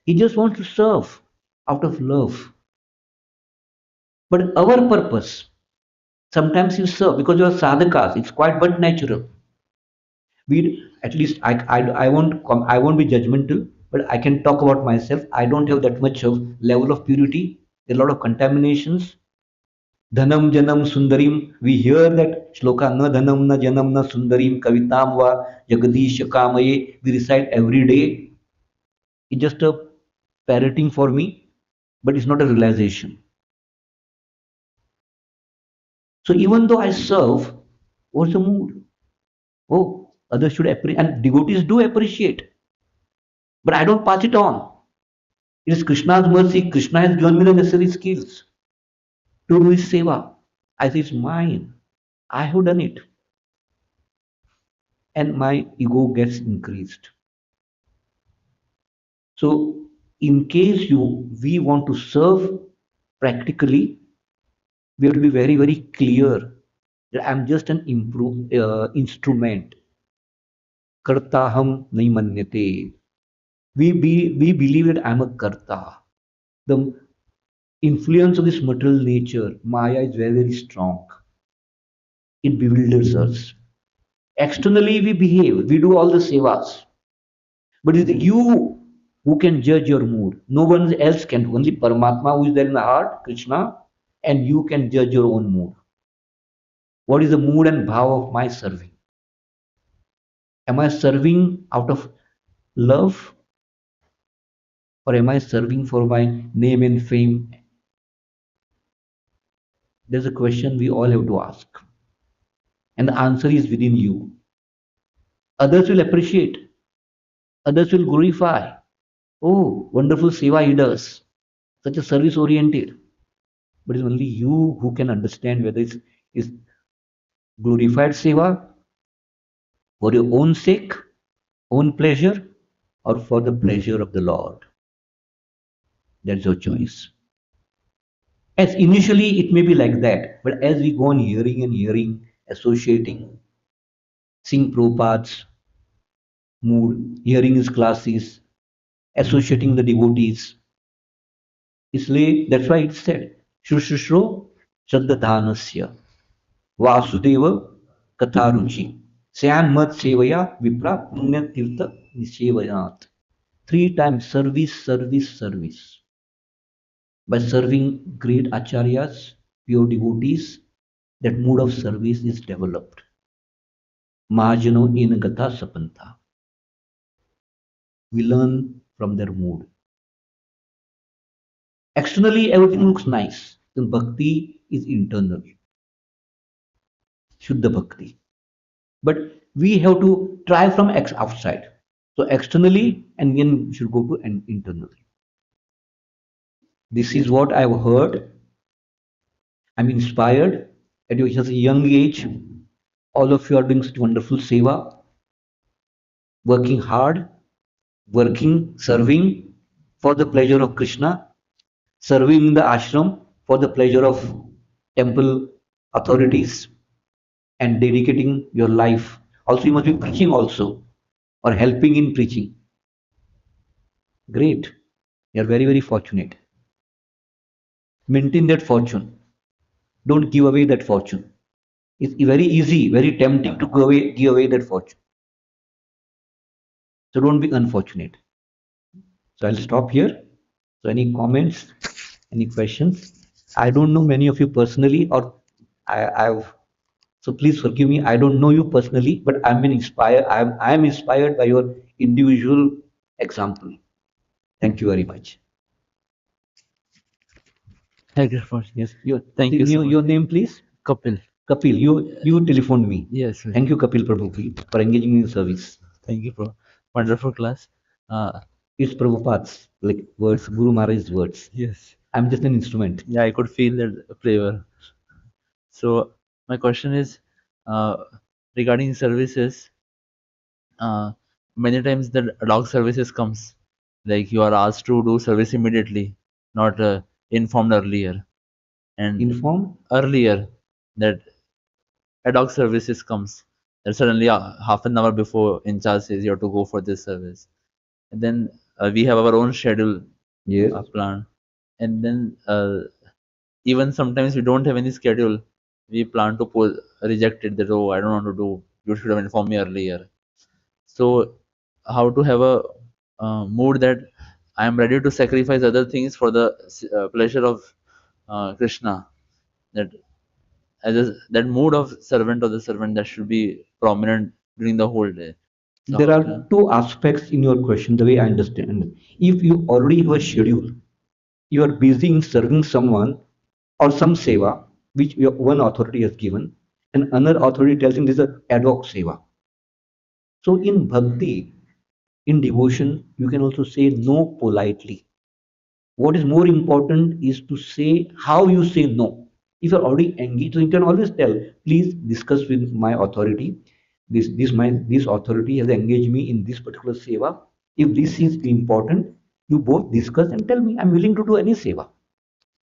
He just wants to serve out of love. But our purpose, sometimes you serve because you are sadhakas, it's quite but natural. We, at least I won't be judgmental, but I can talk about myself. I don't have that much of level of purity. There are a lot of contaminations. Dhanam janam sundarim. We hear that shloka na dhanam na janam na sundarim kavitam va jagadish kamaye. We recite every day. It's just a parroting for me, but it's not a realization. So even though I serve, what's the mood? Oh, others should appreciate, and devotees do appreciate, but I don't pass it on. It is Krishna's mercy. Krishna has given me the necessary skills to do his seva. I say it's mine. I have done it, and my ego gets increased. So, in case we want to serve practically, we have to be very, very clear that I'm just an instrument. Kartaham nahi manyate. We believe that I'm a karta. The influence of this material nature, Maya, is very, very strong. It bewilders us. Externally, we behave, we do all the sevas. But it's you who can judge your mood. No one else can. Only Paramatma who is there in the heart, Krishna, and you can judge your own mood. What is the mood and bhava of my serving? Am I serving out of love, or am I serving for my name and fame? There's a question we all have to ask. And the answer is within you. Others will appreciate, others will glorify. Oh, wonderful seva he does. Such a service oriented. But it's only you who can understand whether it's glorified seva for your own sake, own pleasure, or for the pleasure of the Lord. That's your choice. As initially it may be like that, but as we go on hearing and hearing, associating, seeing Prabhupada's mood, hearing his classes, associating the devotees, that's why it said, Shushushro Shraddhadanasya Vasudeva Katharuchi Syan Mat Sevaya Vipra Punya Tirtha Nisevayat. Three times service, service, service. By serving great acharyas, pure devotees, that mood of service is developed. Mahajano Inagata Sapanta. We learn from their mood. Externally, everything looks nice. Then bhakti is internal. Shuddha bhakti. But we have to try from outside. So externally, and then we should go to internally. This is what I've heard. I'm inspired at your such a young age. All of you are doing such wonderful seva, working hard, working, serving for the pleasure of Krishna, serving in the ashram for the pleasure of temple authorities, and dedicating your life. Also, you must be preaching also, or helping in preaching. Great. You are very, very fortunate. Maintain that fortune. Don't give away that fortune. It's very easy, very tempting to give away that fortune. So don't be unfortunate. So I'll stop here. So any comments, any questions? I don't know many of you personally, or I've so please forgive me. I don't know you personally, but I'm been inspired. I'm inspired by your individual example. Thank you very much. Hare Krishna. Yes, Thank you so your name, please. Kapil. Kapil, you telephoned me. Yes. Thank you, Kapil Prabhu, for engaging in service. Thank you, bro. Wonderful class. It's Prabhupada's like words, Guru Maharaj's words. Yes. I'm just an instrument. Yeah, I could feel that flavor. So my question is regarding services. Many times the dog services comes like you are asked to do service immediately, not informed earlier. And Informed? earlier that ad hoc services comes. Then suddenly half an hour before in charge says you have to go for this service. And then we have our own schedule Yes. plan. And then even sometimes we don't have any schedule. We plan to reject it that, oh, I don't want to do. You should have informed me earlier. So how to have a mood that I am ready to sacrifice other things for the pleasure of Krishna. That mood of servant or the servant that should be prominent during the whole day. So There are two aspects in your question, the way I understand. If you already have a schedule, you are busy in serving someone or some seva, which one authority has given, and another authority tells him this is a ad hoc seva. So in bhakti, in devotion, you can also say no politely. What is more important is to say how you say no. If you're already engaged, so you can always tell, please discuss with my authority. This authority has engaged me in this particular seva. If this is important, you both discuss and tell me. I'm willing to do any seva.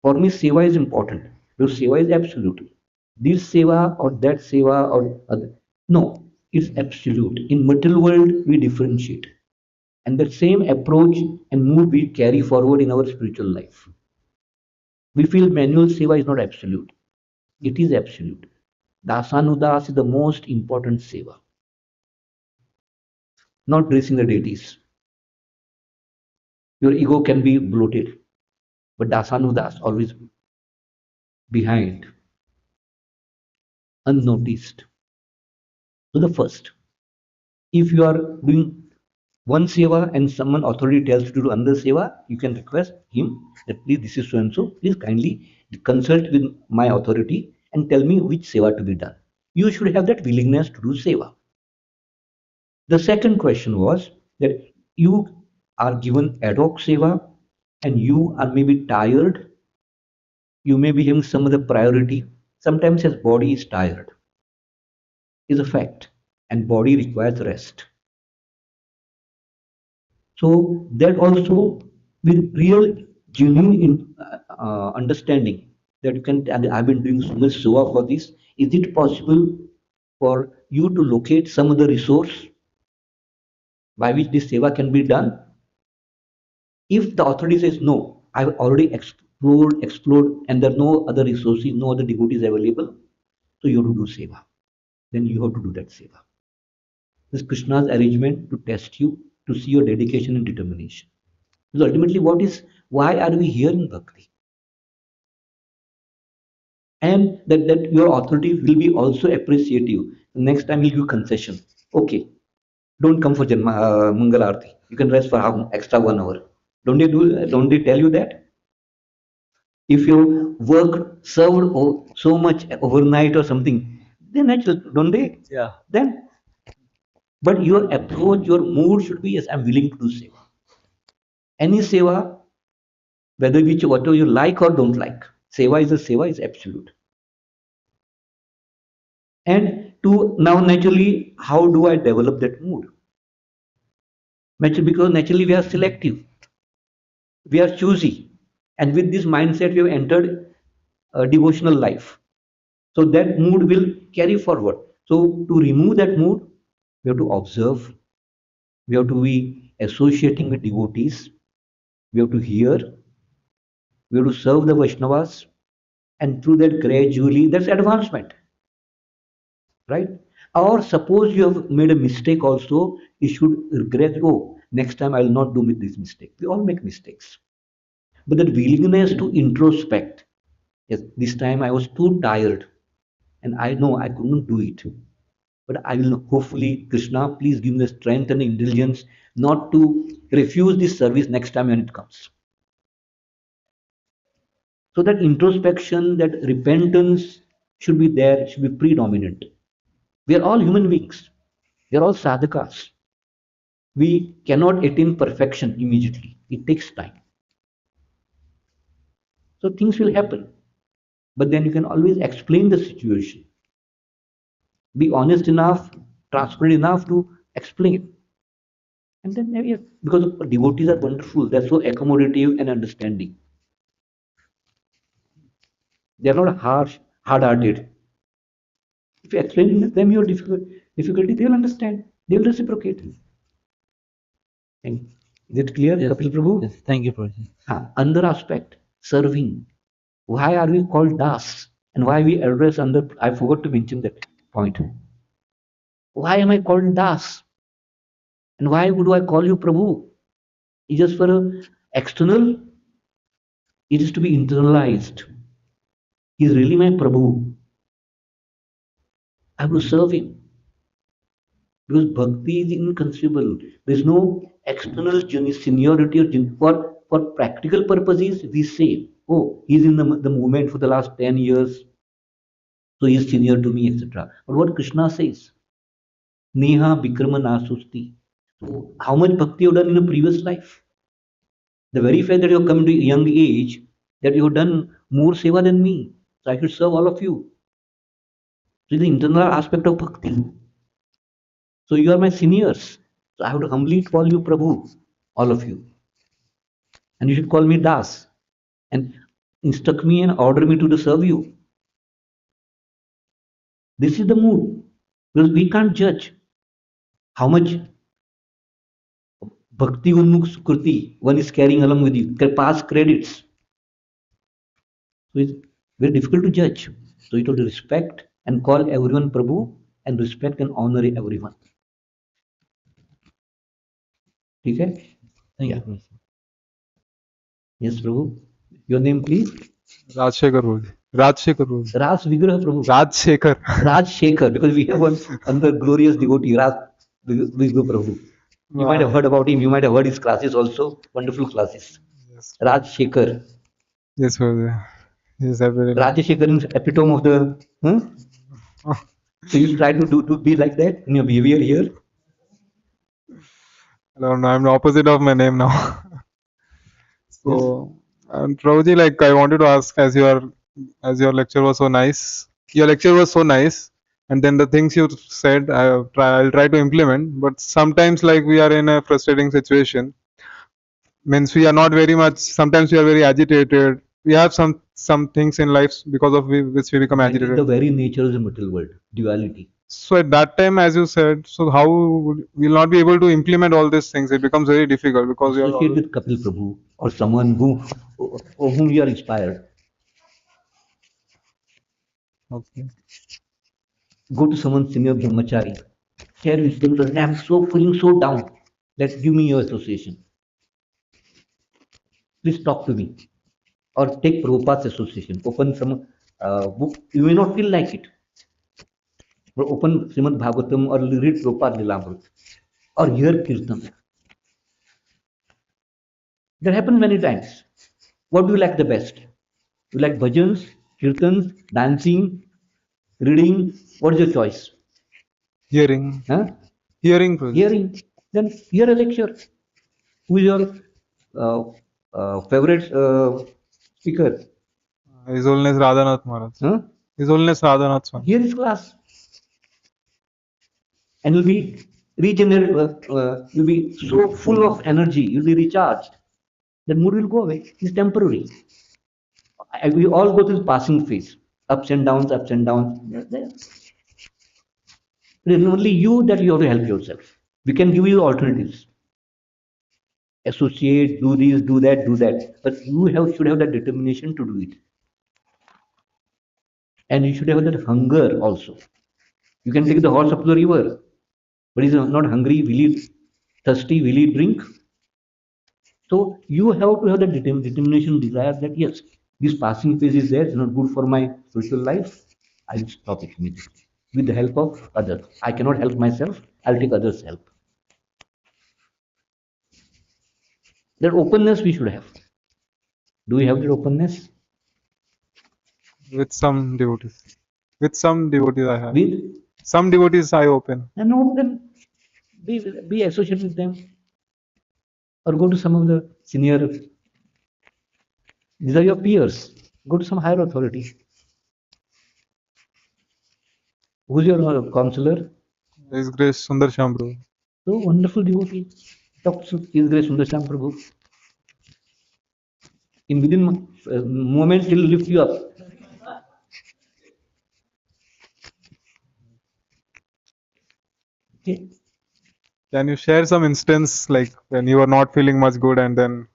For me, seva is important because seva is absolute. This seva or that seva or other. No, it's absolute. In material world, we differentiate. And that same approach and mood we carry forward in our spiritual life. We feel manual seva is not absolute. It is absolute. Dasanudas is the most important seva. Not dressing the deities. Your ego can be bloated, but dasanudas always behind, unnoticed. So the first, if you are doing one seva and someone authority tells you to do another seva, you can request him that please this is so and so, please kindly consult with my authority and tell me which seva to be done. You should have that willingness to do seva. The second question was that you are given ad hoc seva and you are maybe tired, you may be having some other priority. Sometimes his body is tired, is a fact, and body requires rest. So that also with real genuine understanding that you can, and I've been doing so much seva for this. Is it possible for you to locate some other resource by which this seva can be done? If the authority says no, I've already explored, and there are no other resources, no other devotees available, so you have to do seva. Then you have to do that seva. This is Krishna's arrangement to test you, to see your dedication and determination. Because ultimately, why are we here in Bhakti? And that your authority will be also appreciative. Next time he'll give concession. Okay, don't come for Mangal Arti. You can rest for half extra 1 hour. Don't they tell you that? If you work served so much overnight or something, then natural, don't they? Yeah. Then, but your approach, your mood should be yes, I'm willing to do seva. Any seva, whatever you like or don't like, seva is absolute. And to now naturally, how do I develop that mood? Because naturally we are selective, we are choosy, and with this mindset we have entered a devotional life. So that mood will carry forward. So to remove that mood, we have to observe, we have to be associating with devotees, we have to hear, we have to serve the Vaishnavas, and through that gradually, that's advancement, right? Or suppose you have made a mistake also, you should regret, oh, next time I will not do this mistake. We all make mistakes. But that willingness to introspect, yes, this time I was too tired and I know I couldn't do it. But I will hopefully, Krishna, please give me the strength and intelligence not to refuse this service next time when it comes. So that introspection, that repentance should be there, should be predominant. We are all human beings. We are all sadhakas. We cannot attain perfection immediately. It takes time. So things will happen. But then you can always explain the situation. Be honest enough, transparent enough to explain. And then maybe because devotees are wonderful, they're so accommodative and understanding. They're not harsh, hard-hearted. If you explain them your difficulty, they'll understand. They'll reciprocate. Is it clear, Yes. Kapil Prabhu? Yes. Thank you, Prabhuji. Another aspect, serving. Why are we called Das? And why we address under, I forgot to mention that point. Why am I called Das? And why do I call you Prabhu? It's just for a external, it is to be internalized. He is really my Prabhu. I have to serve him. Because bhakti is inconceivable. There is no external seniority or for practical purposes, we say, oh, he's in the movement for the last 10 years. so he is senior to me, etc. But what Krishna says, Neha Bikrama Nasusti. So how much bhakti you have done in a previous life? The very fact that you have come to a young age, that you have done more seva than me. So I should serve all of you. So the internal aspect of bhakti. So you are my seniors. So I have to humbly call you Prabhu, all of you. And you should call me Das. And instruct me and order me to serve you. This is the mood. Because we can't judge how much bhakti unmukh sukriti one is carrying along with you, past credits. So it's very difficult to judge. So you have to respect and call everyone Prabhu and respect and honor everyone. ठीक है? Yeah. Yes, Prabhu. Your name, please? Rajshekhar Prabhu. Rajshekhar Prabhu. Raj Vigraha Prabhu. Rajshekhar. Raj Shekhar, because we have one another glorious devotee, Raj Vigraha Prabhu. You might have heard about him. You might have heard his classes also. Wonderful classes. Yes, Raj Shekhar. yes, Prabhu. Yes, absolutely. Raj Shekhar is epitome of the. Huh? So you try to be like that in your behavior here. No, no, I'm the opposite of my name now. So, and Prabhuji, like I wanted to ask, as your lecture was so nice, your lecture was so nice, and then the things you said, I'll try to implement. But sometimes, like we are in a frustrating situation, means we are not very much. Sometimes we are very agitated. We have some things in life because of which we become It is agitated. the very nature of the material world, duality. So at that time, as you said, so how we'll not be able to implement all these things? It becomes very difficult because we are Associate with Kapil Prabhu or someone whom you are inspired. okay. Go to someone senior brahmachari. Share with them that I'm so feeling so down. Let's give me your association. Please talk to me. Or take Prabhupada's association. Open some book. You may not feel like it. But open Srimad Bhagavatam or read Prabhupada Lilamrut. Or hear Kirtan. That happens many times. What do you like the best? You like bhajans, kirtans, dancing, reading? What is your choice? Hearing, Huh? Prabhuji. Hearing. Then hear a lecture. Who is your favorite speaker? His Holiness Radhanath Maharaj. Huh? His Holiness Radhanath Swami. Hear his class. And you'll be regenerated, you'll be so full of energy, you'll be recharged. That mood will go away. It's temporary. We all go through passing phase, ups and downs, ups and downs. It is only you that you have to help yourself. We can give you alternatives. Associate, do this, do that, do that. But you should have that determination to do it. And you should have that hunger also. You can take the horse up to the river, but he's not hungry, will he thirsty, will he drink? So you have to have the determination, desire that yes, this passing phase is there, it's not good for my spiritual life. I'll stop it immediately with the help of others. I cannot help myself, I'll take others' help. That openness we should have. Do we have that openness? With some devotees. With some devotees I have. With Some devotees I open. and no, then be associated with them. Or go to some of the senior, these are your peers. Go to some higher authority. Who's your counselor? His Grace Sundar Sham Prabhu. So wonderful devotee. Talk to His Grace Sundar Prabhu. In within moments, he'll lift you up. Okay. Can you share some instance like when you are not feeling much good and then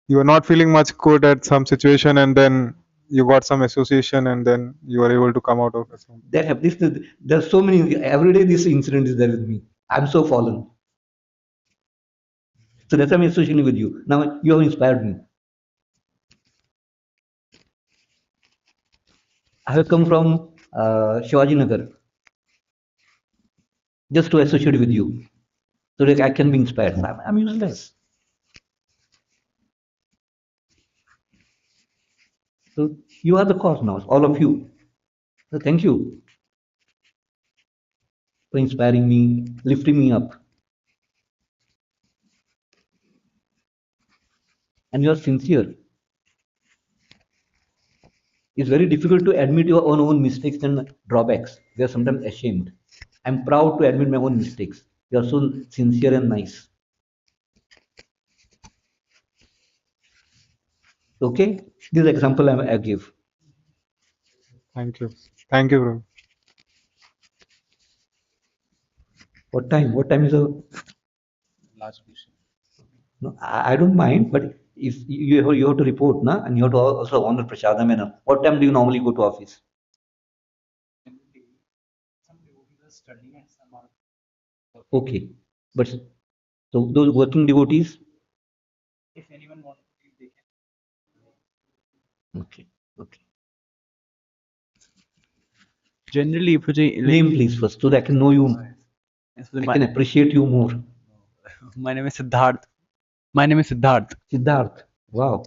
you are not feeling much good at some situation and then you got some association and then you are able to come out of it? That happens. There's so many. Every day, this incident is there with me. I'm so fallen. So that's why I'm associating with you. Now you have inspired me. I have come from Shivaji Nagar just to associate with you, so that I can be inspired. I'm useless. So you are the cause now, all of you. So thank you for inspiring me, lifting me up. And you are sincere. It's very difficult to admit your own mistakes and drawbacks. We are sometimes ashamed. I'm proud to admit my own mistakes. You are so sincere and nice. Okay? This example I give. Thank you. Thank you, bro. What time? What time is the? Last question. No, I don't mind, but if you have to report, na, and you have to also honor Prasadam. And what time do you normally go to office? Okay, but so those working devotees. Okay, okay. Generally, Puji, Name please first, so that I can know you. I my, can appreciate you more. my name is Siddharth. My name is Siddharth. Siddharth. Wow.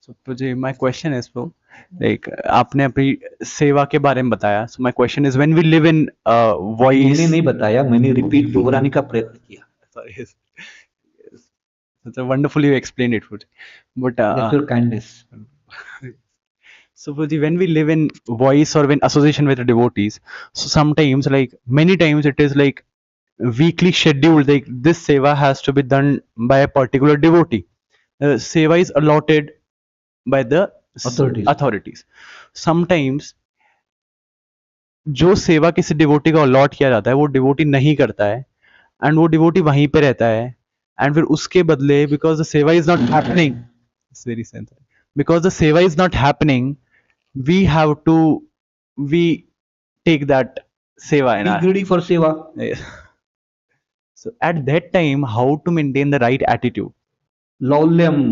So Puji, my question is, bro, like आपने अपनी सेवा के बारे में बताया. So my question is, when we live in मैंने voice, नहीं बताया, मैंने रिपीट दोहराने का प्रयत्न किया. sorry, yes, it's a wonderfully you explained it, Puji. But That's your kindness. so Puji, when we live in voice or when association with the devotees, so sometimes, like many times, it is like weekly scheduled. Like this seva has to be done by a particular devotee. Seva is allotted by the Authorities. authorities. Sometimes जो सेवा किसी devotee को allot किया जाता है वो devotee नहीं करता है एंड वो डिवोटी वहीं पे रहता है एंड फिर उसके बदले because the seva is not happening it's very sensitive because the seva is not happening we have to we take that seva in Be our greedy for seva. so at that time how to maintain the right attitude. Laulyam.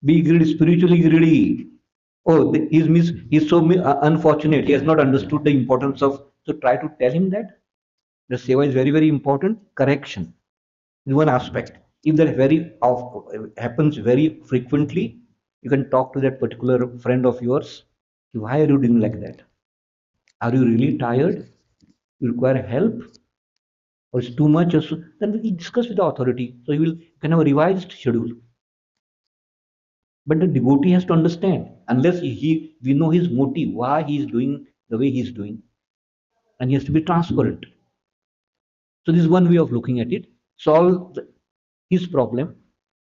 Be greedy, spiritually greedy. Oh, he's so unfortunate. He has not understood the importance of. So try to tell him that the seva is very, very important. Correction is one aspect. If that happens very frequently, you can talk to that particular friend of yours. Why are you doing like that? Are you really tired? You require help, or it's too much? Or so, then we discuss with the authority. So you can have a revised schedule. But the devotee has to understand, unless we know his motive, why he is doing the way he is doing, and he has to be transparent. So this is one way of looking at it. Solve his problem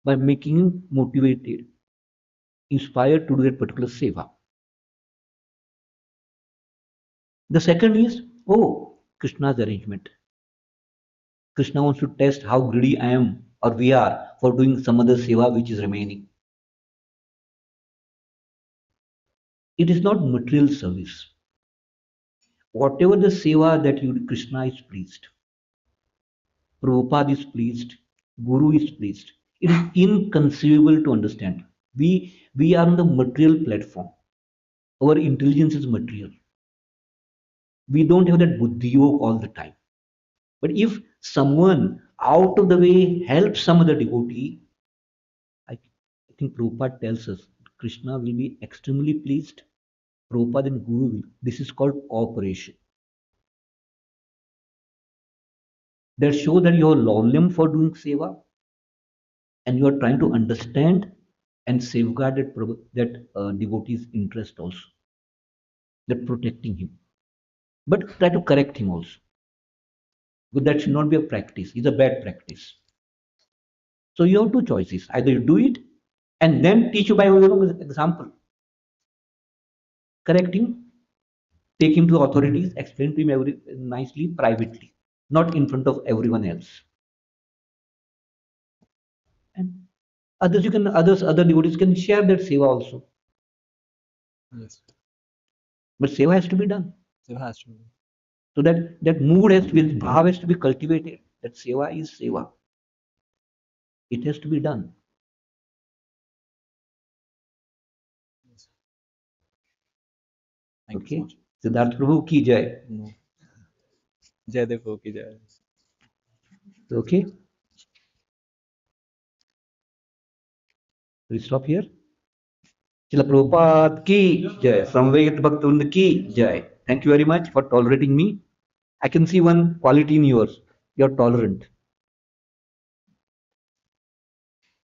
by making him motivated, inspired to do that particular seva. The second is, oh, Krishna's arrangement. Krishna wants to test how greedy I am or we are for doing some other seva which is remaining. It is not material service. Whatever the seva that you Krishna is pleased, Prabhupada is pleased, Guru is pleased. It is inconceivable to understand. We are on the material platform. Our intelligence is material. We don't have that buddhi yoga all the time. But if someone out of the way helps some other devotee, I think Prabhupada tells us Krishna will be extremely pleased. Prabhupada and Guru will. This is called cooperation. That shows that you are lawless for doing seva and you are trying to understand and safeguard that devotee's interest also, that protecting him, but try to correct him also, but that should not be a practice. It's a bad practice. So you have two choices: either you do it and then teach you by example, correct him, take him to authorities, explain to him nicely, privately, not in front of everyone else. And other devotees can share that seva also. Yes, But seva has to be done. seva has to be. So that mood has to be, bhav has to be cultivated. That seva is seva. It has to be done. Thank you Okay. so much. Siddharth Prabhu ki jai. No. Jayadev Pr ki jai. Okay. We stop here. Srila Prabhupada ki jai. Samvegit Bhaktavrind ki jai. Thank you very much for tolerating me. I can see one quality in yours. You're tolerant.